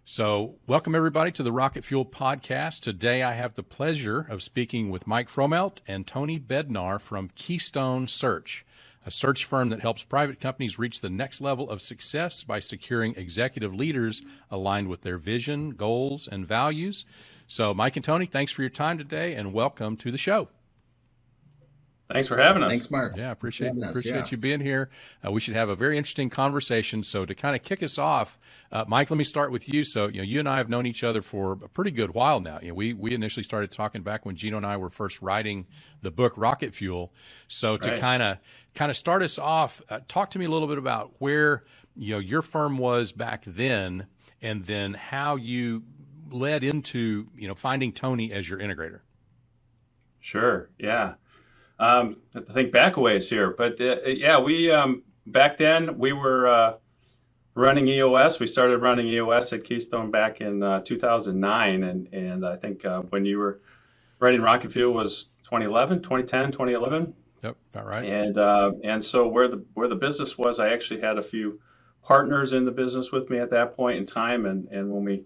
So welcome everybody to the Rocket Fuel podcast. Today I have the pleasure of speaking with Mike Frommelt and Tony Bednar from KeyStone Search, a search firm that helps private companies reach the next level of success by securing executive leaders aligned with their vision, goals, and values. So Mike and Tony, thanks for your time today and welcome to the show. Thanks for having us. Thanks, Mark. Yeah, appreciate you being here. We should have a very interesting conversation. So to kind of kick us off, Mike, let me start with you. So, you and I have known each other for a pretty good while now. We initially started talking back when Gino and I were first writing the book Rocket Fuel. So to kind of start us off, talk to me a little bit about where, your firm was back then, and then how you led into, finding Tony as your integrator. Sure. Yeah. I think back a ways here, but we back then we were running EOS. We started running EOS at KeyStone back in 2009, and I think when you were writing Rocket Fuel was 2011. Yep, about right. And so where the business was, I actually had a few partners in the business with me at that point in time, and when we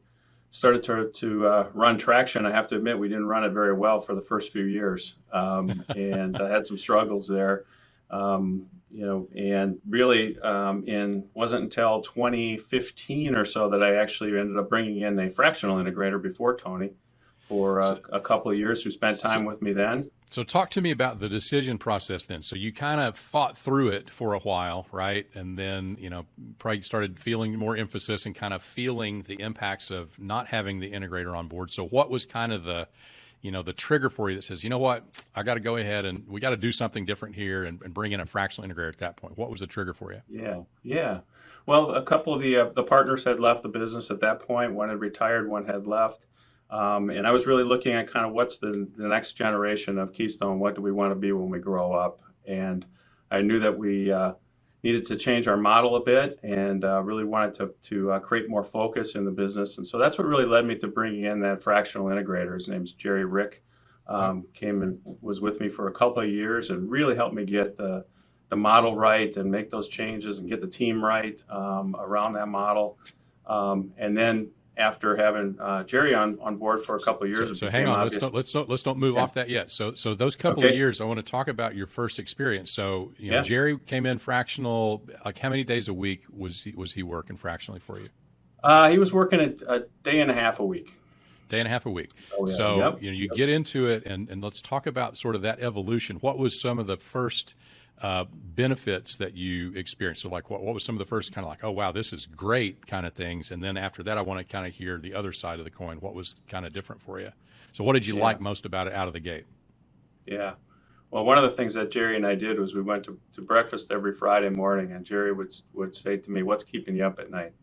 started to run Traction, I have to admit we didn't run it very well for the first few years, and I had some struggles there, and really wasn't until 2015 or so that I actually ended up bringing in a fractional integrator before Tony for a couple of years, who spent time with me then. So talk to me about the decision process then. So you kind of fought through it for a while, right? And then, probably started feeling more emphasis and kind of feeling the impacts of not having the integrator on board. So what was kind of the trigger for you that says, you know what, I got to go ahead and we got to do something different here and bring in a fractional integrator at that point? What was the trigger for you? Yeah. Well, a couple of the partners had left the business at that point. One had retired, one had left. And I was really looking at kind of what's the next generation of Keystone. What do we want to be when we grow up? And I knew that we needed to change our model a bit, and really wanted to create more focus in the business. And so that's what really led me to bringing in that fractional integrator. His name's Jerry Rick. Came and was with me for a couple of years and really helped me get the model right and make those changes and get the team right around that model. And then after having Jerry on board for a couple of years. So hang on, let's don't move off that yet. So those couple of years, I want to talk about your first experience. So Jerry came in fractional. Like how many days a week was he working fractionally for you? He was working a day and a half a week. Day and a half a week. Oh, yeah. So you get into it, and let's talk about sort of that evolution. What was some of the first benefits that you experienced? So like what was some of the first kind of like, oh, wow, this is great kind of things? And then after that, I want to kind of hear the other side of the coin. What was kind of different for you? So what did you like most about it out of the gate? Yeah. Well, one of the things that Jerry and I did was we went to breakfast every Friday morning, and Jerry would say to me, what's keeping you up at night?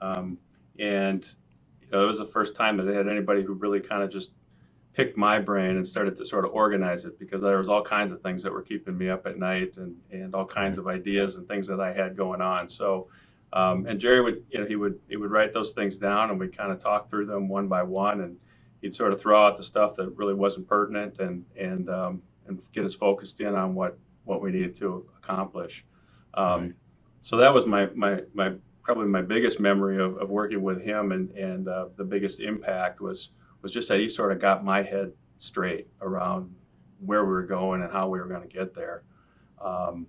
And it was the first time that they had anybody who really kind of just picked my brain and started to sort of organize it, because there was all kinds of things that were keeping me up at night, and all kinds of ideas and things that I had going on. So, and Jerry would, he would write those things down, and we'd kind of talk through them one by one, and he'd sort of throw out the stuff that really wasn't pertinent and get us focused in on what we needed to accomplish. So that was probably my biggest memory of working with him, and the biggest impact was just that he sort of got my head straight around where we were going and how we were going to get there. And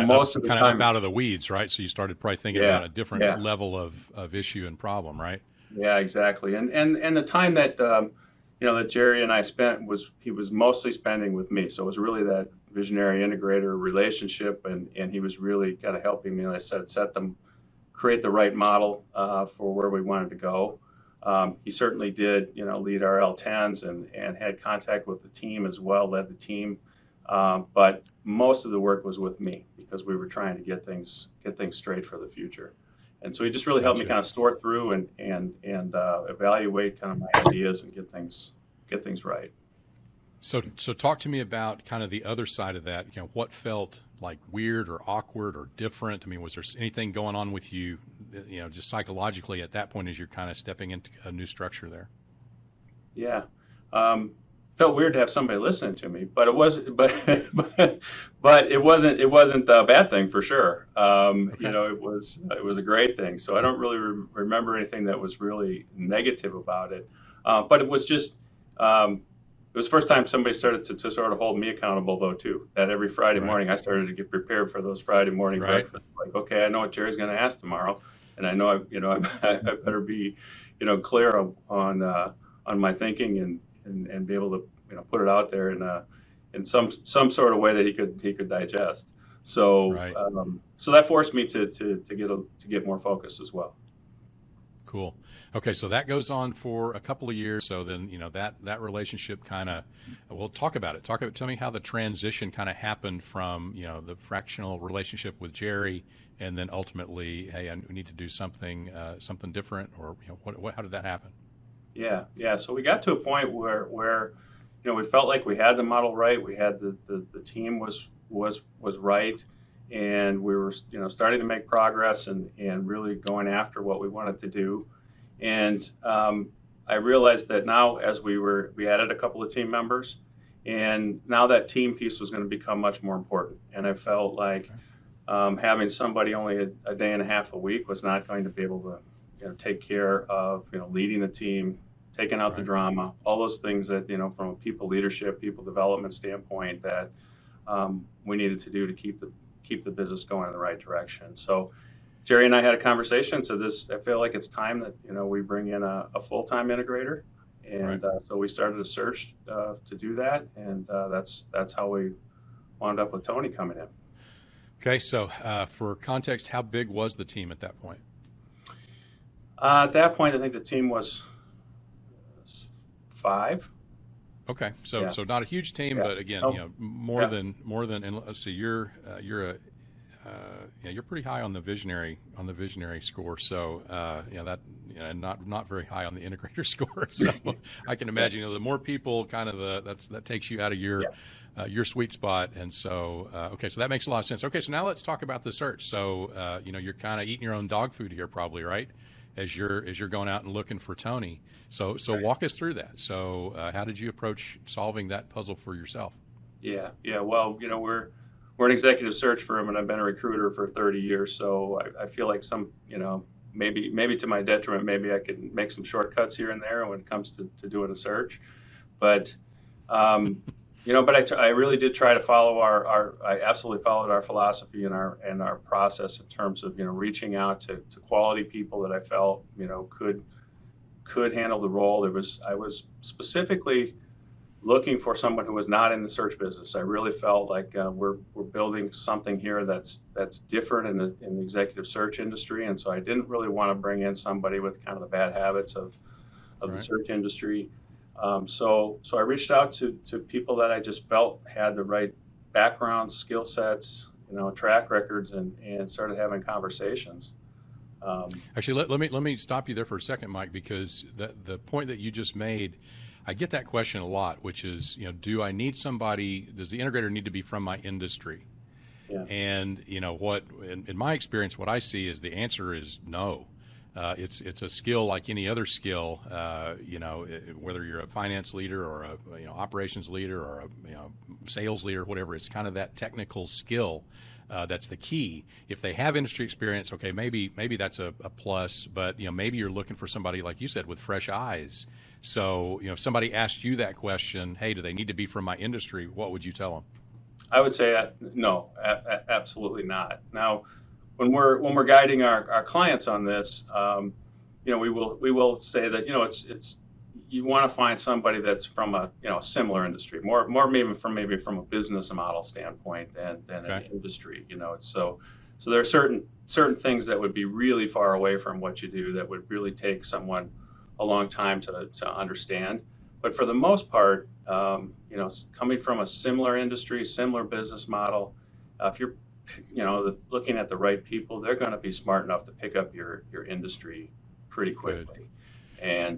most of the time, kind of out of the weeds, right? So you started probably thinking about a different level of issue and problem, right? Yeah, exactly. And the time that that Jerry and I spent he was mostly spending with me. So it was really that visionary integrator relationship, and he was really kind of helping me, like I said, create the right model for where we wanted to go. He certainly did, lead our L10s and had contact with the team as well, led the team. But most of the work was with me, because we were trying to get things straight for the future. And so he just really helped me kind of sort through and evaluate kind of my ideas and get things right. So talk to me about kind of the other side of that. What felt like weird or awkward or different? I mean, was there anything going on with you, just psychologically at that point as you're kind of stepping into a new structure there? Yeah. felt weird to have somebody listening to me, but it was, but it wasn't a bad thing for sure. Okay. It was a great thing. So I don't really remember anything that was really negative about it. But it was just, it was the first time somebody started to sort of hold me accountable, though, too. That every Friday morning I started to get prepared for those Friday morning breakfasts. Like, okay, I know what Jerry's going to ask tomorrow, and I know I better be, clear on my thinking and be able to put it out there in some sort of way that he could digest. So so that forced me to get more focus as well. Cool. Okay, so that goes on for a couple of years. So then, that relationship kind of, we'll talk about it. Tell me how the transition kind of happened from, the fractional relationship with Jerry, and then ultimately, hey, I need to do something different, or how did that happen? Yeah. So we got to a point where we felt like we had the model right. We had the team was right, and we were starting to make progress and really going after what we wanted to do. And I realized that now, as we added a couple of team members, and now that team piece was going to become much more important. And I felt like having somebody only a day and a half a week was not going to be able to take care of leading the team, taking out the drama, all those things that from a people leadership, people development standpoint that we needed to do to keep the business going in the right direction. So Jerry and I had a conversation. So I feel like it's time that we bring in a full-time integrator, and so we started a search to do that, and that's how we wound up with Tony coming in. Okay, so for context, how big was the team at that point? At that point, I think the team was 5. Okay, so not a huge team, but again, more than. And let's see, you're pretty high on the visionary score. So not very high on the integrator score. So I can imagine the more people, kind of that takes you out of your sweet spot. And so okay, so that makes a lot of sense. Okay, so now let's talk about the search. So you're kind of eating your own dog food here, probably, right? As you're going out and looking for Tony. So walk us through that. So how did you approach solving that puzzle for yourself? Yeah. Well, we're an executive search firm, and I've been a recruiter for 30 years. So I feel like maybe to my detriment, maybe I could make some shortcuts here and there when it comes to doing a search. But I really did try to follow I absolutely followed our philosophy and our process in terms of reaching out to quality people that I felt could handle the role. I was specifically looking for someone who was not in the search business. I really felt like we're building something here that's different in the executive search industry, and so I didn't really want to bring in somebody with kind of the bad habits of the search industry. So I reached out to people that I just felt had the right backgrounds, skill sets, track records, and started having conversations. Actually, let me stop you there for a second, Mike, because the point that you just made, I get that question a lot, which is, do I need somebody? Does the integrator need to be from my industry? Yeah. And what in my experience, what I see is the answer is no. It's a skill like any other skill, whether you're a finance leader or a operations leader or a sales leader, whatever. It's kind of that technical skill that's the key. If they have industry experience, okay, maybe that's a plus. But maybe you're looking for somebody, like you said, with fresh eyes. So if somebody asked you that question, hey, do they need to be from my industry? What would you tell them? I would say no, absolutely not. Now, when we're guiding our clients on this, we will say that it's you want to find somebody that's from a similar industry, more maybe from a business model standpoint than an industry. So there are certain things that would be really far away from what you do that would really take someone a long time to understand. But for the most part, coming from a similar industry, similar business model, if you're looking at the right people, they're going to be smart enough to pick up your industry pretty quickly.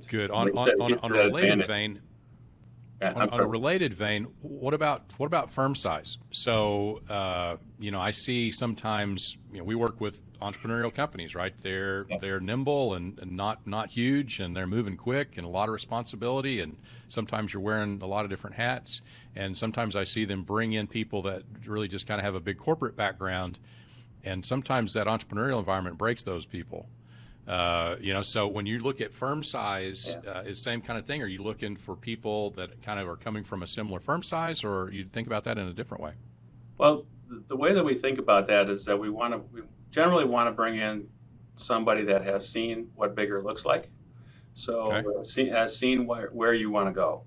Good. On a related vein, On a related vein, what about firm size? So, I see sometimes, we work with entrepreneurial companies, right? They're nimble and not huge, and they're moving quick and a lot of responsibility. And sometimes you're wearing a lot of different hats. And sometimes I see them bring in people that really just kind of have a big corporate background. And sometimes that entrepreneurial environment breaks those people. So when you look at firm size, is the same kind of thing? Are you looking for people that kind of are coming from a similar firm size, or you think about that in a different way? Well, the way that we think about that is that we generally want to bring in somebody that has seen what bigger looks like. So has seen where you want to go.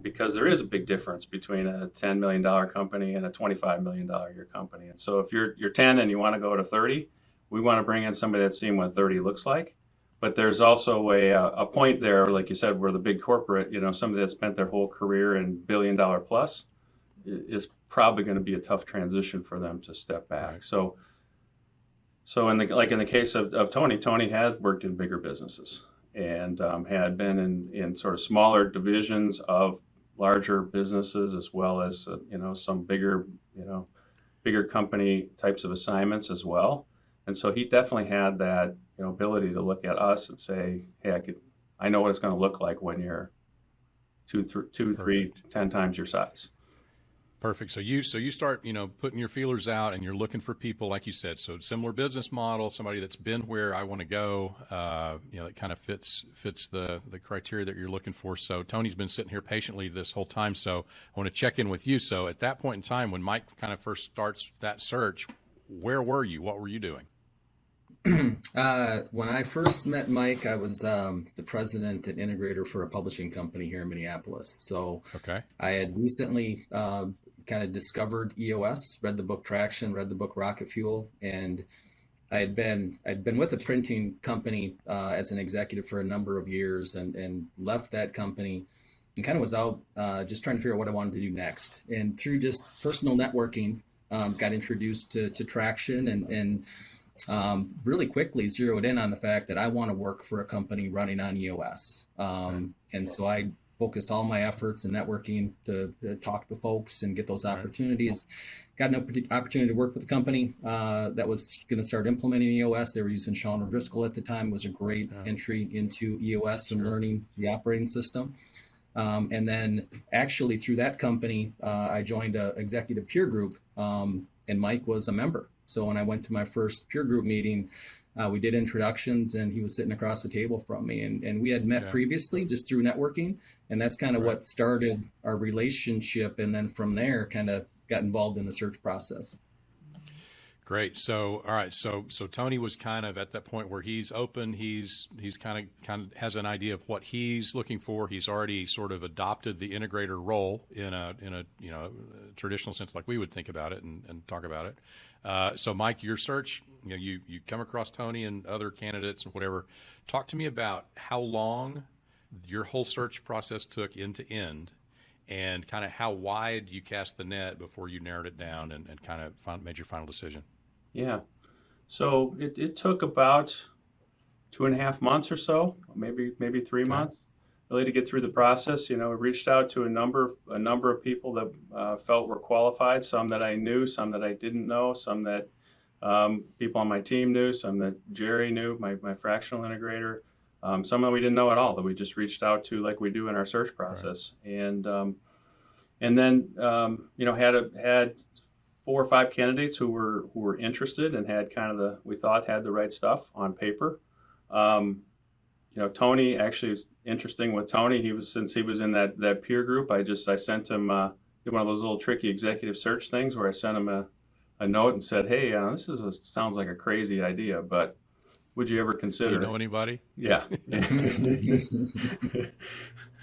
Because there is a big difference between a $10 million company and a $25 million a year company. And so if you're 10 and you want to go to 30, we want to bring in somebody that's seen what 30 looks like. But there's also a point there, like you said, where the big corporate, somebody that spent their whole career in $1 billion plus is probably going to be a tough transition for them to step back. Right. So in the case of Tony has worked in bigger businesses and had been in sort of smaller divisions of larger businesses, as well as some bigger company types of assignments as well. And so he definitely had that ability to look at us and say, hey, I know what it's going to look like when you're 2, 3, 10 times your size. Perfect. So you start, putting your feelers out, and you're looking for people, like you said, so similar business model, somebody that's been where I want to go, that kind of fits the criteria that you're looking for. So Tony's been sitting here patiently this whole time. So I want to check in with you. So at that point in time, when Mike kind of first starts that search, where were you? What were you doing? When I first met Mike, I was the president and integrator for a publishing company here in Minneapolis. So I had recently kind of discovered EOS, read the book Traction, read the book Rocket Fuel, and I'd been with a printing company as an executive for a number of years, and left that company and kind of was out just trying to figure out what I wanted to do next. And through just personal networking, got introduced to Traction and really quickly zeroed in on the fact that I want to work for a company running on EOS. And so I focused all my efforts in networking to talk to folks and get those opportunities. Got an opportunity to work with a company that was going to start implementing EOS. They were using Sean O'Driscoll at the time. It was a great entry into EOS and learning the operating system. And then actually through that company, I joined an executive peer group, and Mike was a member. So when I went to my first peer group meeting, we did introductions, and he was sitting across the table from me. And we had met previously just through networking. And that's kind of what started our relationship. And then from there, kind of got involved in the search process. Great. So, all right. So Tony was kind of at that point where he's open. He's kind of has an idea of what he's looking for. He's already sort of adopted the integrator role in a traditional sense, like we would think about it and talk about it. So Mike, your search, you come across Tony and other candidates and whatever. Talk to me about how long your whole search process took end to end, and kind of how wide you cast the net before you narrowed it down and kind of made your final decision. Yeah. So it took about 2.5 months or so, maybe 3 months, really to get through the process. We reached out to a number of people that felt were qualified, some that I knew, some that I didn't know, some that people on my team knew, some that Jerry knew, my fractional integrator, some that we didn't know at all, that we just reached out to like we do in our search process. Right. And then had 4 or 5 candidates who were interested and had kind of we thought had the right stuff on paper. Tony, actually, interesting with Tony, since he was in that peer group, I sent him one of those little tricky executive search things where I sent him a note and said, hey, this sounds like a crazy idea, but would you ever consider? Do you know anybody? Yeah.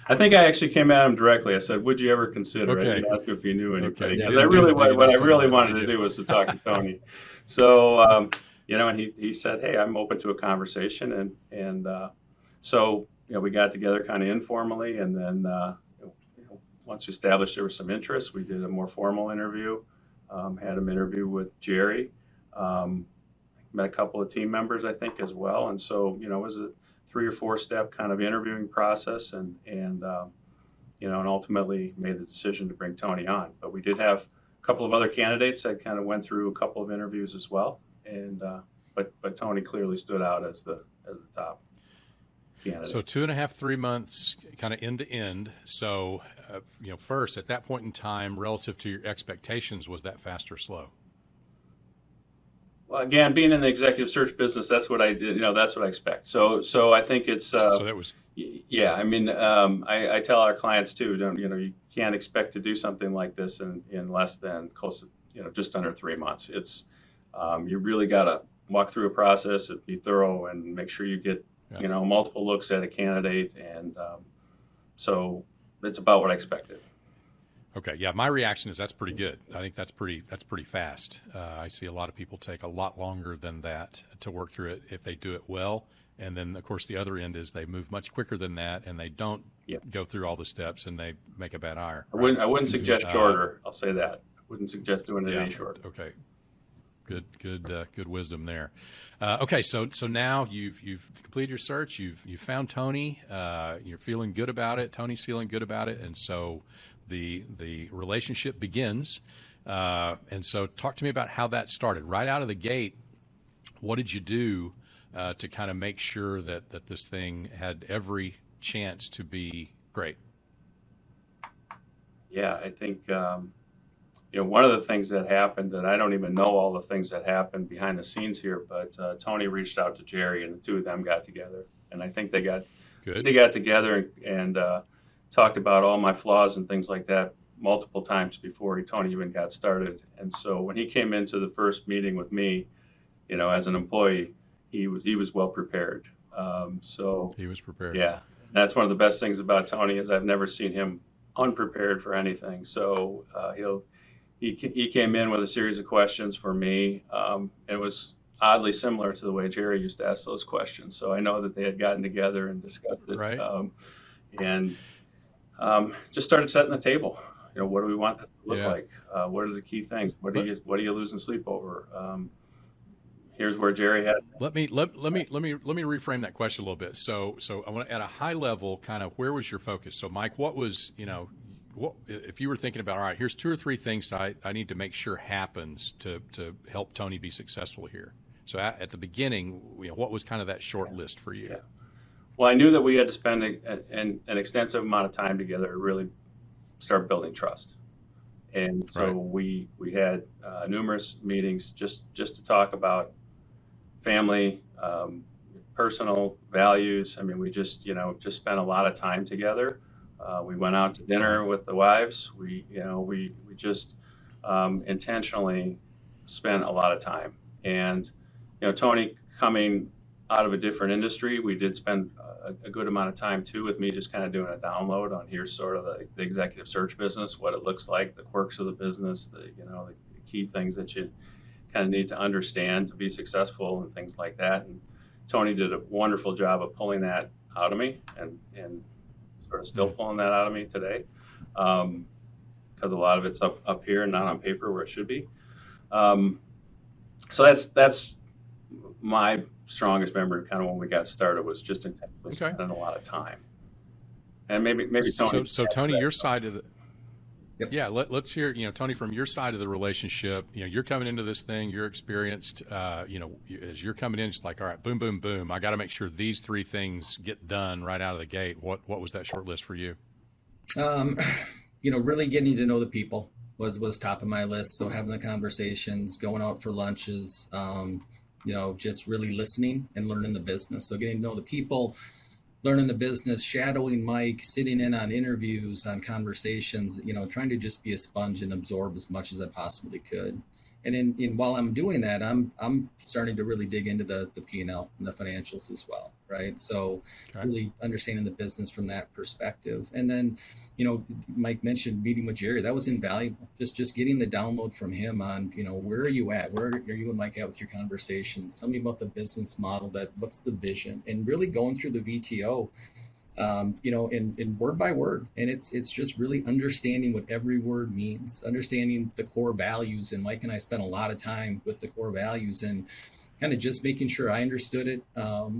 I think I actually came at him directly. I said, would you ever consider? I didn't ask if you knew anybody. Because what I really wanted to do was to talk to Tony. So, and he said, hey, I'm open to a conversation. And so, we got together kind of informally. And then once we established there was some interest, we did a more formal interview, had him interview with Jerry, met a couple of team members, I think, as well. And so, it was a 3 or 4 step kind of interviewing process, and and ultimately made the decision to bring Tony on. But we did have a couple of other candidates that kind of went through a couple of interviews as well, and but Tony clearly stood out as the top candidate. So 2.5, 3 months, kind of end to end. So, first at that point in time, relative to your expectations, was that fast or slow? Well, again, being in the executive search business, that's what I did. That's what I expect. So I think it's. So that was. Yeah, I mean, I tell our clients too. You can't expect to do something like this in less than close to just under 3 months. It's you really got to walk through a process and be thorough and make sure you get multiple looks at a candidate, and so it's about what I expected. Okay, yeah, my reaction is that's pretty good. I think that's pretty fast. I see a lot of people take a lot longer than that to work through it if they do it well. And then, of course, the other end is they move much quicker than that, and they don't go through all the steps, and they make a bad hire. Right? I wouldn't suggest shorter. I'll say that. I wouldn't suggest doing it any shorter. Okay, good wisdom there. Okay, so now you've completed your search. You've found Tony. You're feeling good about it. Tony's feeling good about it, and so the relationship begins. And so talk to me about how that started. Right out of the gate, what did you do to kind of make sure that this thing had every chance to be great? Yeah, I think one of the things that happened, and I don't even know all the things that happened behind the scenes here, but Tony reached out to Jerry, and the two of them got together, and I think they got together and talked about all my flaws and things like that multiple times before Tony even got started. And so when he came into the first meeting with me, as an employee, he was well prepared. So he was prepared. Yeah, that's one of the best things about Tony is I've never seen him unprepared for anything. So he came in with a series of questions for me. It was oddly similar to the way Jerry used to ask those questions. So I know that they had gotten together and discussed it. Right. And just started setting the table. What do we want this to look like? What are the key things? What are you losing sleep over? Here's where Jerry had. Let me reframe that question a little bit. So I want to, at a high level, kind of where was your focus? So Mike, what was what if you were thinking about, all right, here's 2 or 3 things I need to make sure happens to help Tony be successful here. So at the beginning, what was kind of that short list for you? Yeah. Well, I knew that we had to spend an extensive amount of time together to really start building trust. And so we had numerous meetings just to talk about family, personal values. I mean, we just spent a lot of time together. We went out to dinner with the wives. We just intentionally spent a lot of time. And, Tony coming out of a different industry, we did spend a good amount of time too with me just kind of doing a download on here's sort of the executive search business, what it looks like, the quirks of the business, the key things that you kind of need to understand to be successful and things like that. And Tony did a wonderful job of pulling that out of me and sort of still pulling that out of me today, because a lot of it's up here and not on paper where it should be. So that's my strongest memory kind of when we got started was just intentionally spending a lot of time. And maybe Tony. So Tony, your side of the. Yep. Yeah, let's hear, Tony, from your side of the relationship. You're coming into this thing, you're experienced, as you're coming in, it's like, all right, boom, boom, boom. I got to make sure these 3 things get done right out of the gate. What was that short list for you? Really getting to know the people was top of my list. So having the conversations, going out for lunches, just really listening and learning the business. So getting to know the people, learning the business, shadowing Mike, sitting in on interviews, on conversations, trying to just be a sponge and absorb as much as I possibly could. And while I'm doing that, I'm starting to really dig into the P&L and the financials as well, right? So really understanding the business from that perspective. And then, Mike mentioned meeting with Jerry. That was invaluable. Just getting the download from him on, where are you at? Where are you and Mike at with your conversations? Tell me about the business model. What's the vision? And really going through the VTO, in word by word. And it's just really understanding what every word means, understanding the core values. And Mike and I spent a lot of time with the core values and kind of just making sure I understood it.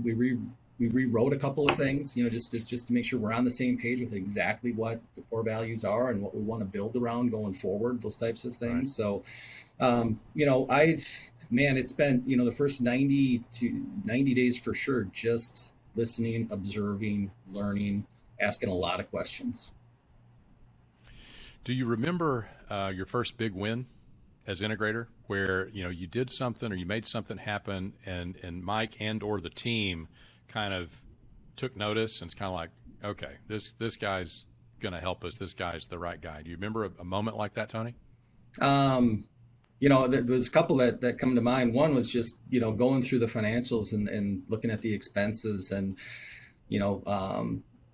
We We rewrote a couple of things, just to make sure we're on the same page with exactly what the core values are and what we want to build around going forward, those types of things. Right. So, it's been, the first 90 days for sure, just listening, observing, learning, asking a lot of questions. Do you remember your first big win as integrator, where you did something or you made something happen, and Mike and or the team kind of took notice and it's kind of like, okay, this guy's going to help us. This guy's the right guy. Do you remember a moment like that, Tony? There was a couple that come to mind. One was just, going through the financials and looking at the expenses and,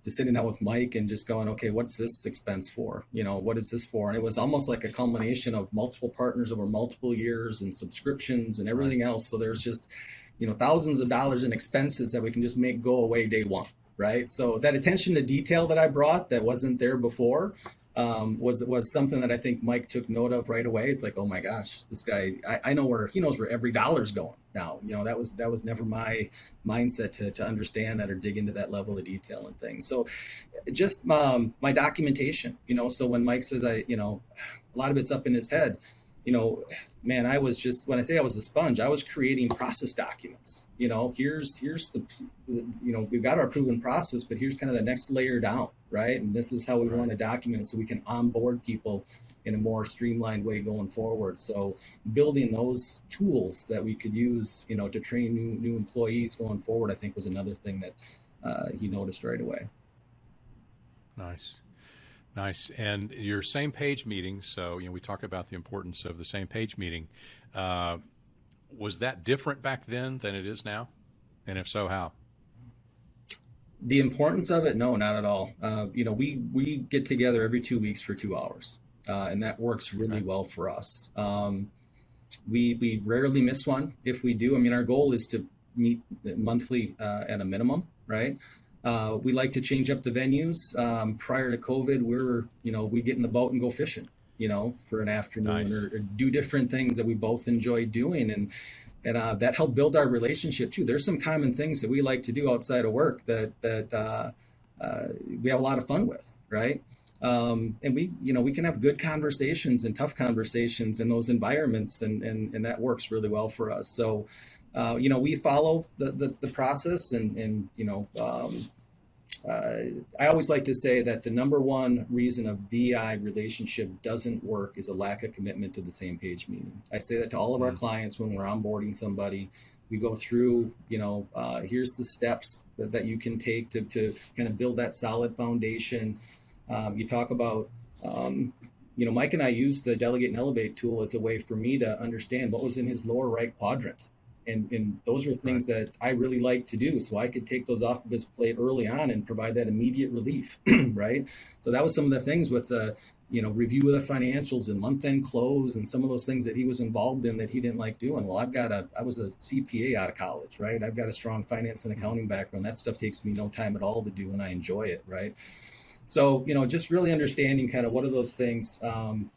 just sitting down with Mike and just going, okay, what's this expense for? What is this for? And it was almost like a culmination of multiple partners over multiple years and subscriptions and everything else. So there's just, thousands of dollars in expenses that we can just make go away day one, right? So that attention to detail that I brought that wasn't there before was something that I think Mike took note of right away. It's like, oh my gosh, this guy, I know he knows where every dollar's going now. That was never my mindset to understand that or dig into that level of detail and things. So just my documentation, so when Mike says a lot of it's up in his head, man, I was just, when I say I was a sponge, I was creating process documents. Here's the we've got our proven process, but here's kind of the next layer down, right? And this is how we want to document it so we can onboard people in a more streamlined way going forward. So building those tools that we could use, to train new employees going forward, I think was another thing that he noticed right away. Nice. And your same page meeting, so we talk about the importance of the same page meeting. Was that different back then than it is now? And if so, how? The importance of it? No, not at all. We get together every 2 weeks for 2 hours, and that works really well for us. We rarely miss one. If we do, our goal is to meet monthly at a minimum, right? We like to change up the venues. Prior to COVID, we get in the boat and go fishing, for an afternoon. Nice. or do different things that we both enjoy doing. And that helped build our relationship too. There's some common things that we like to do outside of work that we have a lot of fun with, right? And we can have good conversations and tough conversations in those environments, and that works really well for us. So, we follow the process and I always like to say that the number one reason a VI relationship doesn't work is a lack of commitment to the same page meeting. I say that to all of our clients when we're onboarding somebody. We go through, here's the steps that you can take to kind of build that solid foundation. You talk about, Mike and I used the Delegate and Elevate tool as a way for me to understand what was in his lower right quadrant. And those are things that I really like to do. So I could take those off of his plate early on and provide that immediate relief, right? So that was some of the things with the, review of the financials and month-end close and some of those things that he was involved in that he didn't like doing. Well, I was a CPA out of college, right? I've got a strong finance and accounting background. That stuff takes me no time at all to do, and I enjoy it, right? So, just really understanding kind of what are those things, that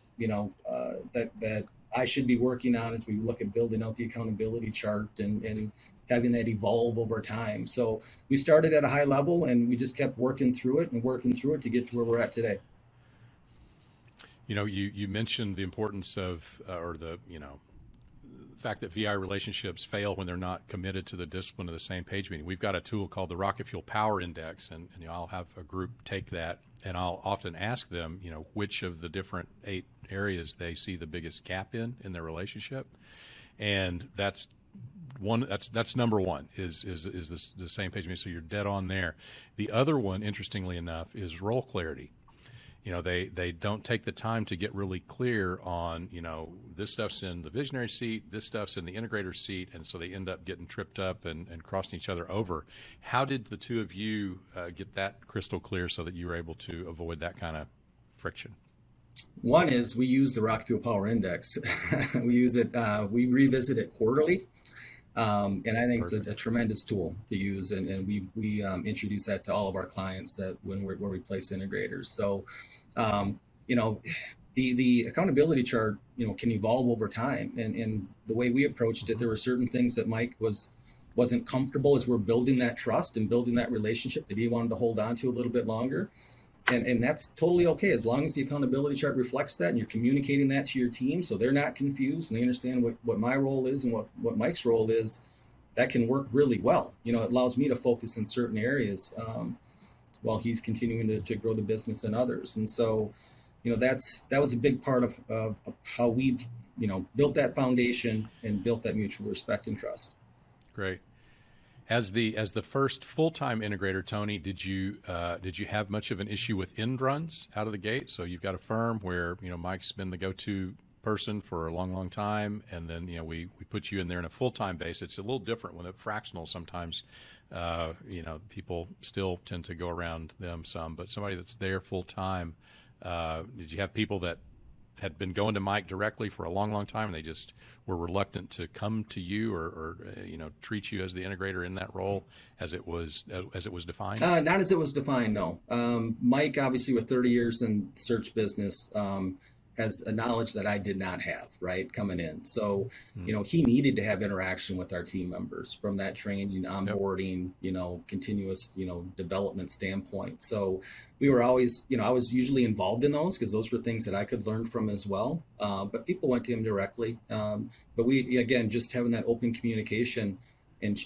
I should be working on as we look at building out the accountability chart and having that evolve over time. So we started at a high level and we just kept working through it to get to where we're at today. You mentioned the importance of, the fact that VI relationships fail when they're not committed to the discipline of the same page meeting. We've got a tool called the Rocket Fuel Power Index, and I'll have a group take that, and I'll often ask them, which of the different 8 areas they see the biggest gap in their relationship, and that's number one is the same page meeting. So you're dead on there. The other one, interestingly enough, is role clarity. They don't take the time to get really clear on, this stuff's in the visionary seat, this stuff's in the integrator seat, and so they end up getting tripped up and crossing each other over. How did the two of you get that crystal clear so that you were able to avoid that kind of friction? One is we use the Rocket Fuel Power Index. We use it, we revisit it quarterly. And I think Perfect. It's a tremendous tool to use, and we introduce that to all of our clients that where we place integrators. So, the accountability chart, can evolve over time, and the way we approached it, there were certain things that Mike was wasn't comfortable as we're building that trust and building that relationship that he wanted to hold on to a little bit longer. And that's totally okay, as long as the accountability chart reflects that and you're communicating that to your team so they're not confused and they understand what my role is and what Mike's role is. That can work really well. It allows me to focus in certain areas while he's continuing to grow the business in others. And so, that was a big part of how we, built that foundation and built that mutual respect and trust. Great. As the first full-time integrator, Tony, did you have much of an issue with end runs out of the gate? So you've got a firm where Mike's been the go-to person for a long time, and then we put you in there in a full-time base. It's a little different when it's fractional. Sometimes people still tend to go around them some, but somebody that's there full-time. Did you have people that had been going to Mike directly for a long time and they just were reluctant to come to you or treat you as the integrator in that role as it was defined? Not as it was defined, no. Mike, obviously with 30 years in search business, has a knowledge that I did not have, right, coming in. So, he needed to have interaction with our team members from that training, onboarding, continuous, development standpoint. So we were always, I was usually involved in those because those were things that I could learn from as well. But people went to him directly. But we, again, just having that open communication and,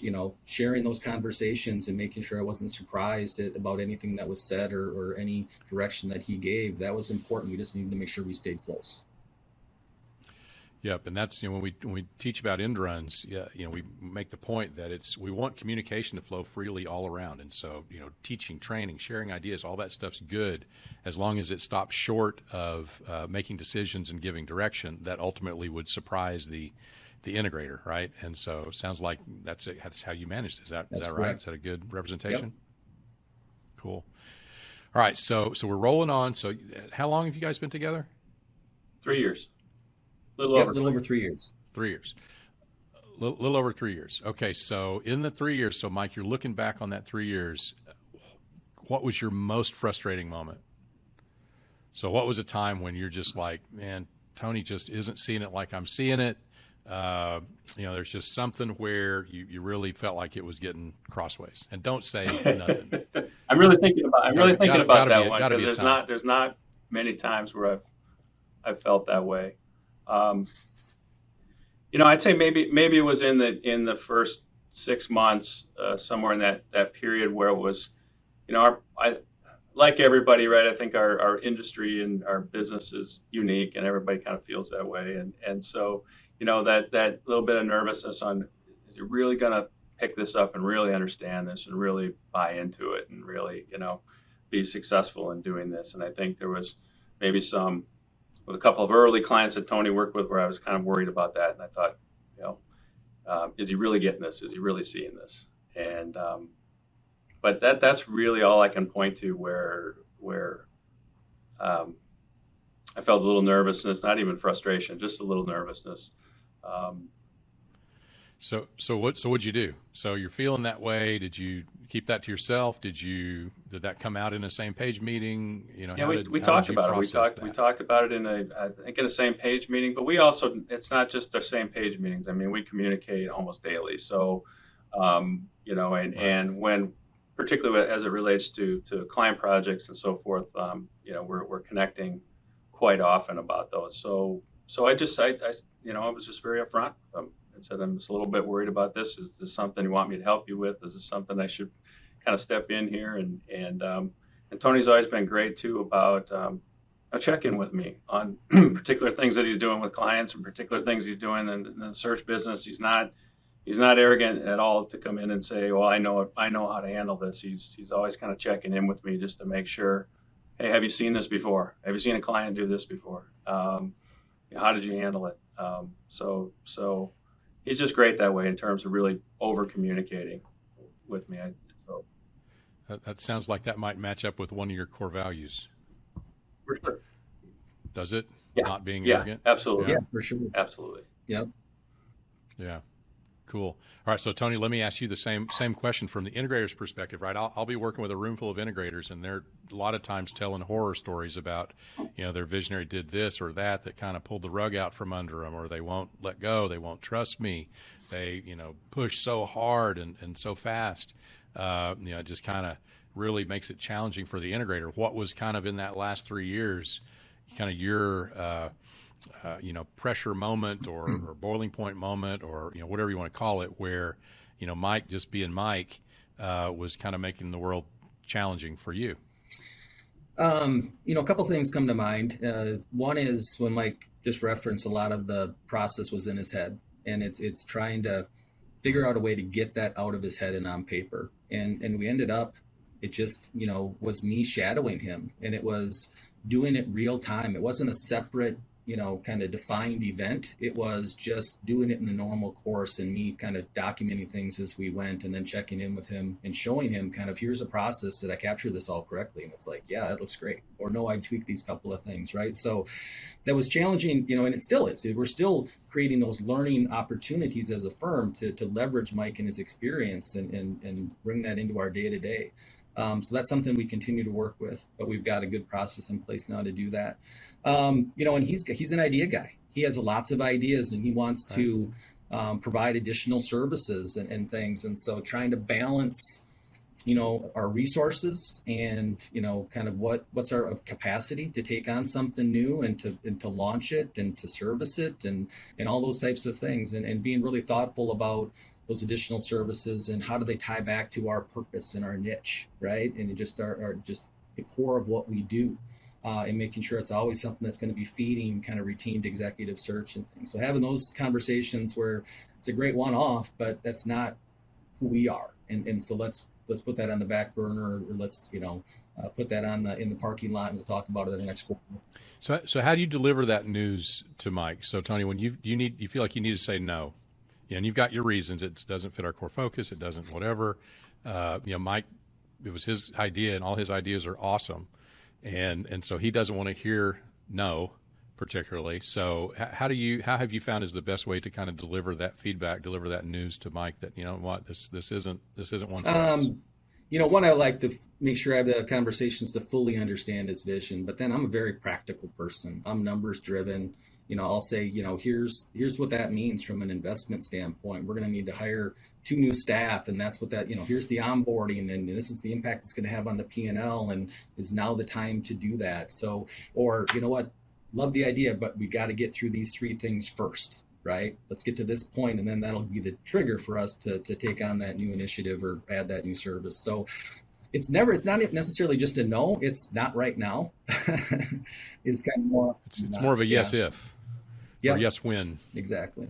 sharing those conversations and making sure I wasn't surprised about anything that was said or any direction that he gave, that was important. We just needed to make sure we stayed close. Yep, and that's when we teach about end runs, we make the point that we want communication to flow freely all around, and so teaching, training, sharing ideas, all that stuff's good as long as it stops short of making decisions and giving direction that ultimately would surprise the integrator, right? And so it sounds like that's how you managed it. Is that right? Is that a good representation? Yep. Cool. All right, so we're rolling on. So how long have you guys been together? 3 years. A little over 3 years. 3 years. Little over 3 years. Okay, so in the 3 years, so Mike, you're looking back on that 3 years, what was your most frustrating moment? So what was a time when you're just like, man, Tony just isn't seeing it like I'm seeing it? There's just something where you really felt like it was getting crossways. And don't say nothing. I'm really thinking about that one because there's not many times where I've felt that way. I'd say maybe it was in the first 6 months, somewhere in that period where it was, like everybody, right? I think our industry and our business is unique, and everybody kind of feels that way, and so. That little bit of nervousness on, is he really going to pick this up and really understand this and really buy into it and really, be successful in doing this? And I think there was maybe with a couple of early clients that Tony worked with where I was kind of worried about that. And I thought, is he really getting this? Is he really seeing this? And, but that's really all I can point to where I felt a little nervousness, not even frustration, just a little nervousness. So what'd you do? So you're feeling that way. Did you keep that to yourself? Did that come out in a same page meeting? We talked about it. We talked about it in a same page meeting, but we also, it's not just our same page meetings. I mean, we communicate almost daily. So, and when, particularly as it relates to client projects and so forth, we're connecting quite often about those. So I was just very upfront with them and said, I'm just a little bit worried about this. Is this something you want me to help you with? Is this something I should kind of step in here? And Tony's always been great too about a check-in with me on particular things that he's doing with clients and particular things he's doing in the search business. He's not arrogant at all to come in and say, well, I know how to handle this. He's always kind of checking in with me just to make sure, hey, have you seen this before? Have you seen a client do this before? How did you handle it? So he's just great that way in terms of really over communicating with me. That sounds like that might match up with one of your core values. For sure. Does it? Yeah. Not being arrogant? Absolutely. Yeah, for sure. Absolutely. Yep. Yeah. Cool. All right. So Tony, let me ask you the same question from the integrator's perspective, right? I'll be working with a room full of integrators, and they're a lot of times telling horror stories about, their visionary did this or that kind of pulled the rug out from under them, or they won't let go. They won't trust me. they, push so hard and so fast, it just kind of really makes it challenging for the integrator. What was kind of in that last 3 years, kind of your, pressure moment or boiling point moment or, whatever you want to call it, where, Mike just being Mike was kind of making the world challenging for you? A couple things come to mind. One is when Mike just referenced a lot of the process was in his head, and it's trying to figure out a way to get that out of his head and on paper. And we ended up, it just, was me shadowing him, and it was doing it real time. It wasn't a separate, kind of defined event. It was just doing it in the normal course and me kind of documenting things as we went and then checking in with him and showing him kind of, here's a process. Did I capture this all correctly? And it's like, yeah, that looks great. Or no, I tweaked these couple of things, right? So that was challenging, and it still is. We're still creating those learning opportunities as a firm to leverage Mike and his experience and bring that into our day-to-day. So that's something we continue to work with, but we've got a good process in place now to do that. And he's an idea guy. He has lots of ideas and he wants to provide additional services and things. And so trying to balance, our resources and, kind of what's our capacity to take on something new and to launch it and to service it and all those types of things and being really thoughtful about those additional services and how do they tie back to our purpose and our niche, right? And just are just the core of what we do, and making sure it's always something that's going to be feeding kind of routine executive search and things. So having those conversations where it's a great one-off, but that's not who we are, and so let's put that on the back burner, or let's put that in the parking lot, and we'll talk about it in the next quarter. So how do you deliver that news to Mike? So Tony, when you feel like you need to say no. And you've got your reasons. It doesn't fit our core focus. It doesn't whatever. Mike, it was his idea, and all his ideas are awesome. And so he doesn't want to hear no, particularly. So how have you found is the best way to kind of deliver that feedback, deliver that news to Mike that, this isn't one for us? One, I like to make sure I have the conversations to fully understand his vision, but then I'm a very practical person. I'm numbers driven. I'll say, here's what that means from an investment standpoint. We're going to need to hire 2 new staff, and that's what that, here's the onboarding, and this is the impact it's going to have on the P&L, and is now the time to do that. So, or, love the idea, but we got to get through these 3 things first, right? Let's get to this point, and then that'll be the trigger for us to take on that new initiative or add that new service. So it's not necessarily just a no, it's not right now. It's kind of more. It's more of a yes if. Yeah. Or yes when. Exactly.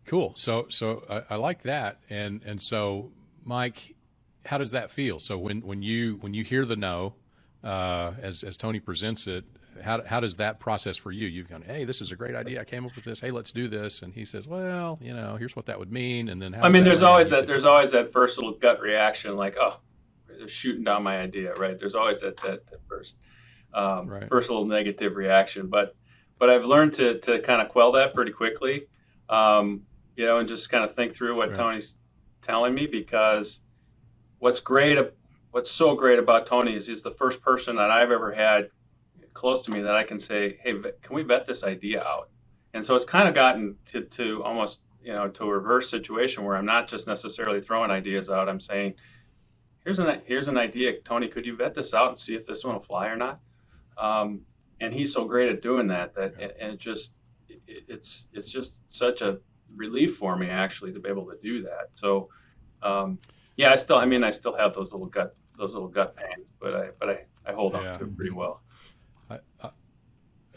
Cool. So I like that. And so Mike, how does that feel? So when you hear the no, as Tony presents it, how does that process for you? You've gone, hey, this is a great idea. I came up with this. Hey, let's do this. And he says, well, here's what that would mean. And then there's always that first little gut reaction, like, oh, they're shooting down my idea, right? There's always that first first little negative reaction, but I've learned to kind of quell that pretty quickly, and just kind of think through what Tony's telling me, because what's so great about Tony is he's the first person that I've ever had close to me that I can say, hey, can we vet this idea out? And so it's kind of gotten to almost, to a reverse situation where I'm not just necessarily throwing ideas out. I'm saying, here's an idea, Tony, could you vet this out and see if this one will fly or not? And he's so great at doing that and it's just such a relief for me actually to be able to do that. So I still have those little gut pains, but I hold on to it pretty well.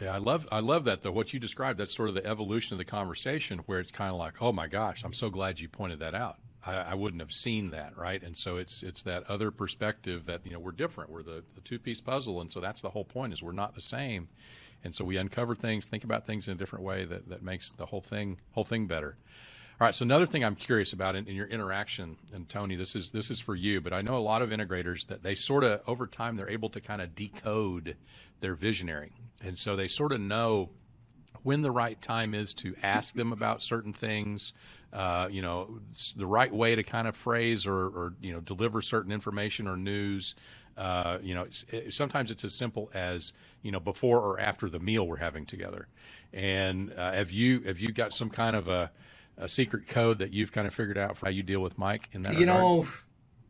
I love that though. What you described, that's sort of the evolution of the conversation where it's kind of like, oh my gosh, I'm so glad you pointed that out. I wouldn't have seen that, right? And so it's that other perspective that, we're different. We're the 2-piece puzzle, and so that's the whole point, is we're not the same. And so we uncover things, think about things in a different way that makes the whole thing better. All right, so another thing I'm curious about in your interaction, and Tony, this is for you, but I know a lot of integrators that they sort of, over time, they're able to kind of decode their visionary. And so they sort of know when the right time is to ask them about certain things, the right way to kind of phrase or deliver certain information or news. Sometimes it's as simple as, before or after the meal we're having together. And have you got some kind of secret code that you've kind of figured out for how you deal with Mike in that You regard? know,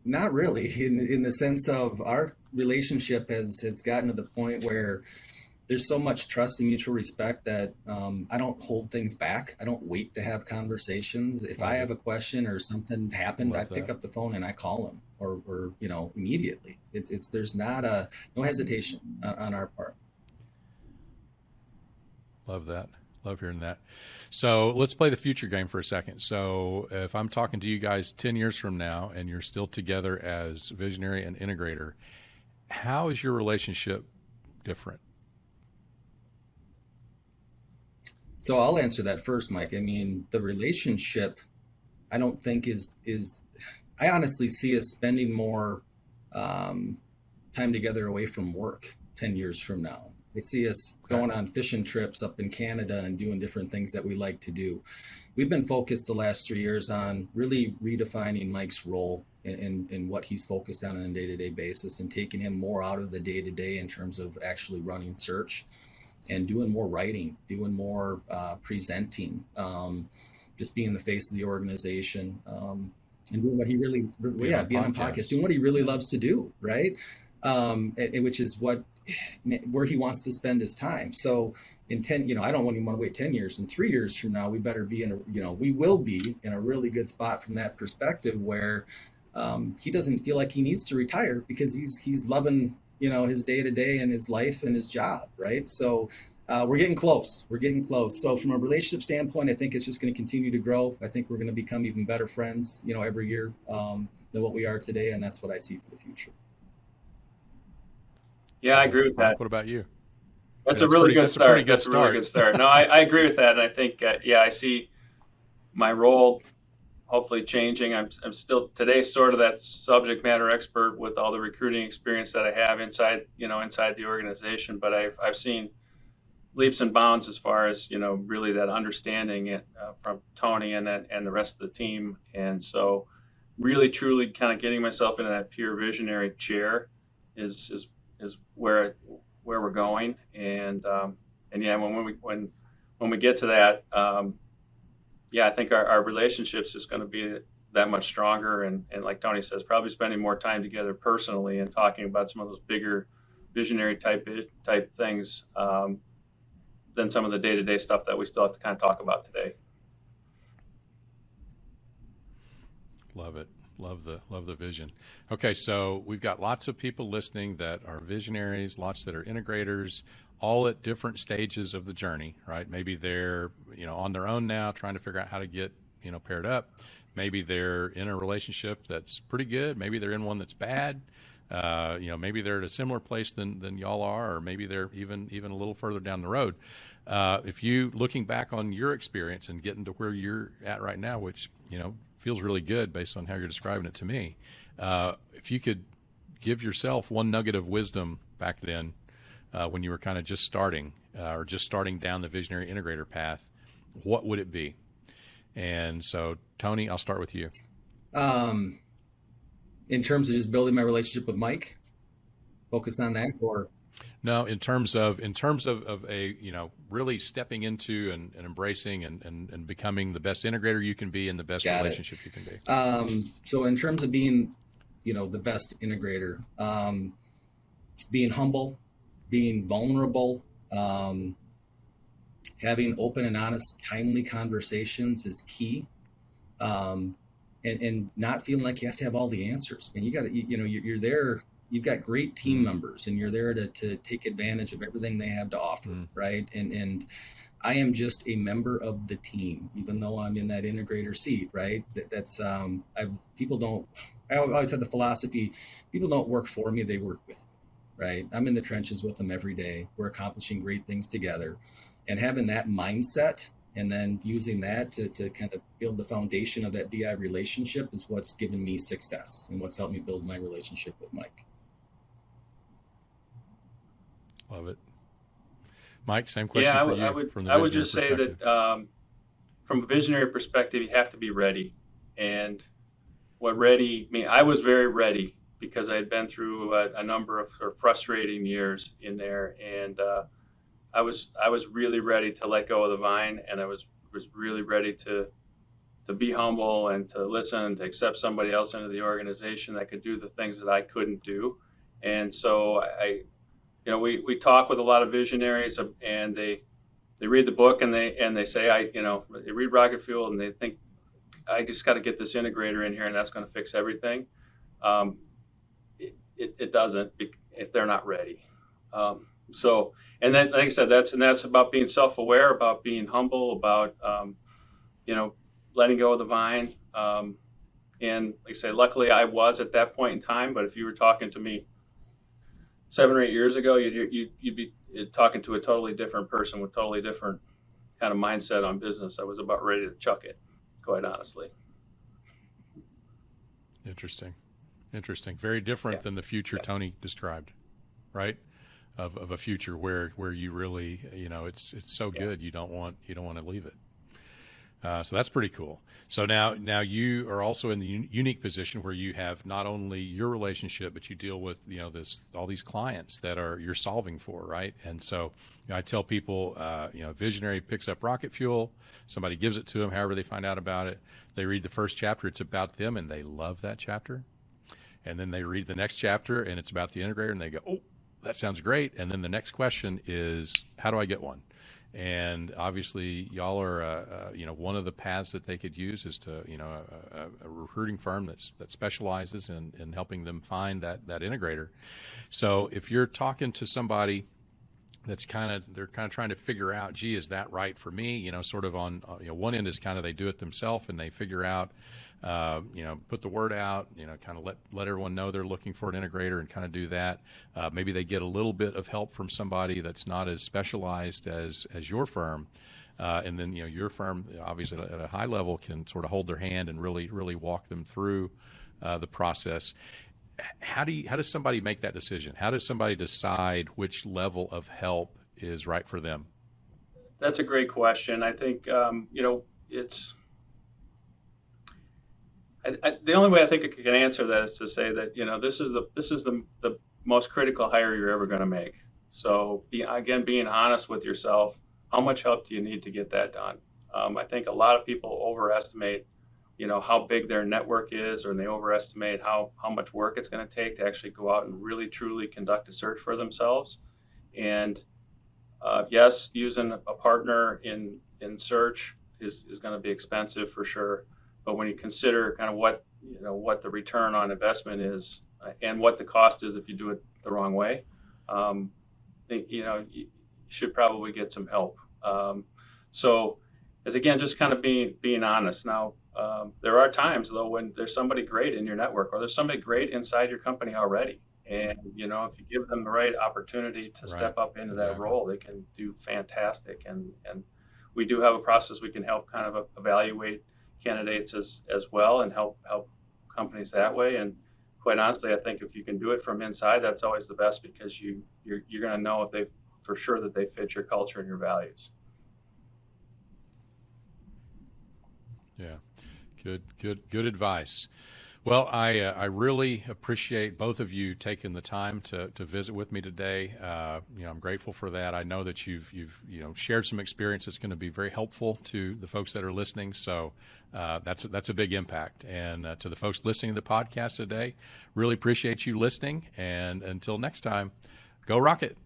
not really, in the sense of our relationship has gotten to the point where there's so much trust and mutual respect that I don't hold things back. I don't wait to have conversations. If I have a question or something happened, I pick up the phone and I call him, or you know, immediately. There's not no hesitation on our part. Love that. Love hearing that. So let's play the future game for a second. So if I'm talking to you guys 10 years from now and you're still together as visionary and integrator, how is your relationship different? So I'll answer that first, Mike. I mean, the relationship, I don't think is I honestly see us spending more time together away from work 10 years from now. I see us going on fishing trips up in Canada and doing different things that we like to do. We've been focused the last 3 years on really redefining Mike's role in what he's focused on a day-to-day basis, and taking him more out of the day-to-day in terms of actually running search and doing more writing, doing more presenting, just being the face of the organization, and doing what he really, being on podcasts, doing what he really loves to do, right? Which is where he wants to spend his time. So in 10, I don't even want to wait 10 years. In 3 years from now, we better be we will be in a really good spot from that perspective, where he doesn't feel like he needs to retire, because he's loving, his day to day and his life and his job. Right. So we're getting close. So from a relationship standpoint, I think it's just going to continue to grow. I think we're going to become even better friends, every year than what we are today. And that's what I see for the future. Yeah, I agree with that. What about you? That's a really good start. That's a really good start. No, I agree with that. And I think, I see my role hopefully changing. I'm still today sort of that subject matter expert with all the recruiting experience that I have inside the organization. But I've seen leaps and bounds as far as, really that understanding from Tony and the rest of the team. And so really, truly kind of getting myself into that pure visionary chair is where we're going, and yeah, when we get to that, I think our relationship's just going to be that much stronger, and like Tony says, probably spending more time together personally and talking about some of those bigger visionary type things than some of the day-to-day stuff that we still have to kind of talk about today. Love it. Love the vision. Okay, so we've got lots of people listening that are visionaries, lots that are integrators, all at different stages of the journey, right? Maybe they're, on their own now, trying to figure out how to get, paired up. Maybe they're in a relationship that's pretty good. Maybe they're in one that's bad. Maybe they're at a similar place than y'all are, or maybe they're even a little further down the road. If you looking back on your experience and getting to where you're at right now, which, feels really good based on how you're describing it to me. If you could give yourself one nugget of wisdom back then, when you were kind of just starting or just starting down the visionary integrator path, what would it be? And so, Tony, I'll start with you. In terms of just building my relationship with Mike, focus on that, or? No, in terms of a, really stepping into and embracing and becoming the best integrator you can be and the best relationship you can be. So in terms of being, the best integrator, being humble, being vulnerable, having open and honest, timely conversations is key. And not feeling like you have to have all the answers. And you got to, you're there. You've got great team members, and you're there to take advantage of everything they have to offer, right? And I am just a member of the team, even though I'm in that integrator seat, right? I always had the philosophy, people don't work for me, they work with me, right? I'm in the trenches with them every day. We're accomplishing great things together, and having that mindset and then using that to kind of build the foundation of that VI relationship is what's given me success and what's helped me build my relationship with Mike. Love it. Mike, same question for you. I would just say that from a visionary perspective, you have to be ready. And I was very ready because I had been through a number of frustrating years in there. And I was really ready to let go of the vine, and I was really ready to be humble and to listen and to accept somebody else into the organization that could do the things that I couldn't do. And so we talk with a lot of visionaries, and they read the book and they say, they read Rocket Fuel and they think, I just got to get this integrator in here and that's going to fix everything. It doesn't if they're not ready. And then, like I said, that's about being self-aware, about being humble, about, letting go of the vine. And like I say, luckily I was at that point in time, but if you were talking to me 7 or 8 years ago, you'd be talking to a totally different person with totally different kind of mindset on business. I was about ready to chuck it, quite honestly. Interesting. Very different than the future Tony described, right? Of a future where you really, it's so good you don't want to leave it. So that's pretty cool. So now you are also in the unique position where you have not only your relationship, but you deal with all these clients that you're solving for, right? And so I tell people, visionary picks up rocket fuel, somebody gives it to them, however they find out about it. They read the first chapter, it's about them, and they love that chapter. And then they read the next chapter, and it's about the integrator, and they go, oh, that sounds great. And then the next question is, how do I get one? And obviously, y'all are, one of the paths that they could use is to, a recruiting firm that specializes in helping them find that integrator. So if you're talking to somebody that's they're trying to figure out, gee, is that right for me? Sort of on, one end is they do it themselves and they figure out, put the word out, let everyone know they're looking for an integrator and do that. Maybe they get a little bit of help from somebody that's not as specialized as your firm. And then, your firm, obviously at a high level, can sort of hold their hand and really, really walk them through the process. How does somebody make that decision? How does somebody decide which level of help is right for them? That's a great question. I think, it's, the only way I think I can answer that is to say that, this is the most critical hire you're ever going to make. So being honest with yourself, how much help do you need to get that done? I think a lot of people overestimate, how big their network is, or they overestimate how much work it's going to take to actually go out and really truly conduct a search for themselves. And yes, using a partner in search is going to be expensive for sure. But when you consider what the return on investment is, and what the cost is if you do it the wrong way, you should probably get some help. So, as again, just being honest. Now, there are times though when there's somebody great in your network, or there's somebody great inside your company already, and if you give them the right opportunity to step up into that role, they can do fantastic. And we do have a process we can help evaluate candidates as well and help companies that way. And quite honestly, I think if you can do it from inside, that's always the best, because you're going to know for sure that they fit your culture and your values. Yeah, good advice. Well, I really appreciate both of you taking the time to visit with me today. I'm grateful for that. I know that you've shared some experience that's going to be very helpful to the folks that are listening. So that's a big impact. And to the folks listening to the podcast today, really appreciate you listening. And until next time, go Rocket.